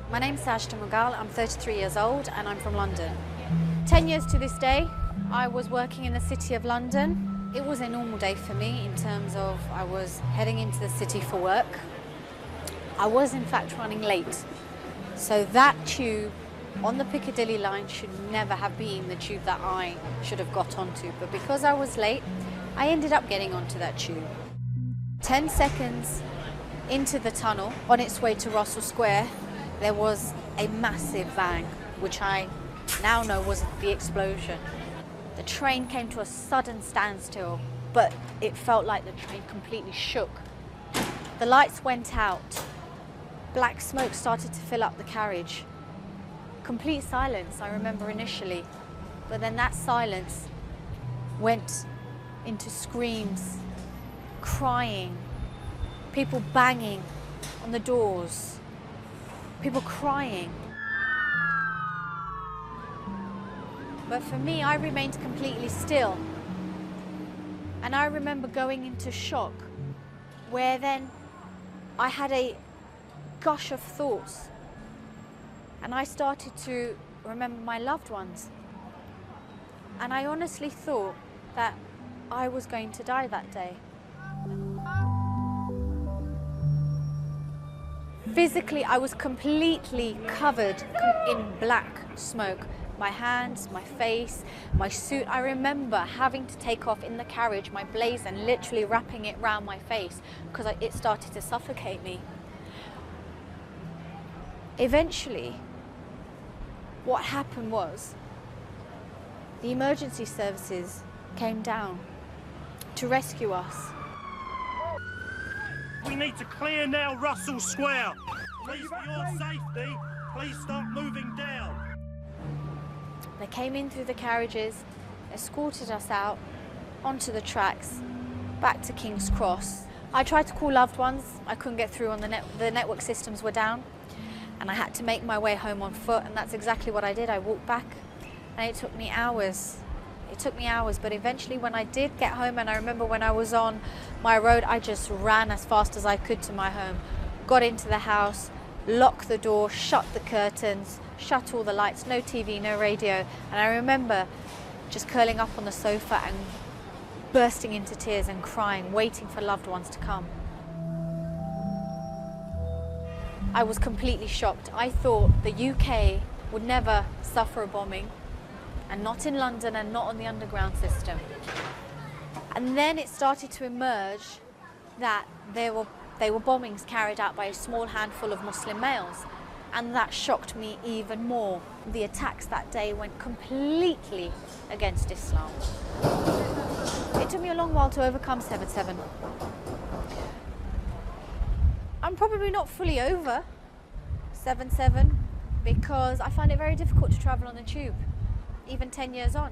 My name's Sajda Mughal, I'm 33 years old and I'm from London. 10 years to this day, I was working in the City of London. It was a normal day for me in terms of I was heading into the city for work. I was in fact running late. So that tube on the Piccadilly Line should never have been the tube that I should have got onto. But because I was late, I ended up getting onto that tube. 10 seconds into the tunnel, on its way to Russell Square, there was a massive bang, which I now know was the explosion. The train came to a sudden standstill, but it felt like the train completely shook. The lights went out. Black smoke started to fill up the carriage. Complete silence, I remember initially, but then that silence went into screams, crying, people banging on the doors, people crying. But for me, I remained completely still. And I remember going into shock, where then I had a gush of thoughts. And I started to remember my loved ones. And I honestly thought that I was going to die that day. Physically, I was completely covered in black smoke. My hands, my face, my suit. I remember having to take off in the carriage my blazer and literally wrapping it around my face because it started to suffocate me. Eventually, what happened was the emergency services came down to rescue us. We need to clear now Russell Square. Please, for your safety, please start moving down. They came in through the carriages, escorted us out onto the tracks, back to King's Cross. I tried to call loved ones. I couldn't get through on the network systems were down, and I had to make my way home on foot, and that's exactly what I did. I walked back, and it took me hours. It took me hours, but eventually when I did get home, and I remember when I was on my road, I just ran as fast as I could to my home, got into the house, locked the door, shut the curtains, shut all the lights, no TV, no radio. And I remember just curling up on the sofa and bursting into tears and crying, waiting for loved ones to come. I was completely shocked. I thought the UK would never suffer a bombing, and not in London and not on the underground system. And then it started to emerge that they were bombings carried out by a small handful of Muslim males. And that shocked me even more. The attacks that day went completely against Islam. It took me a long while to overcome 7/7. I'm probably not fully over 7/7 because I find it very difficult to travel on the tube, even 10 years on.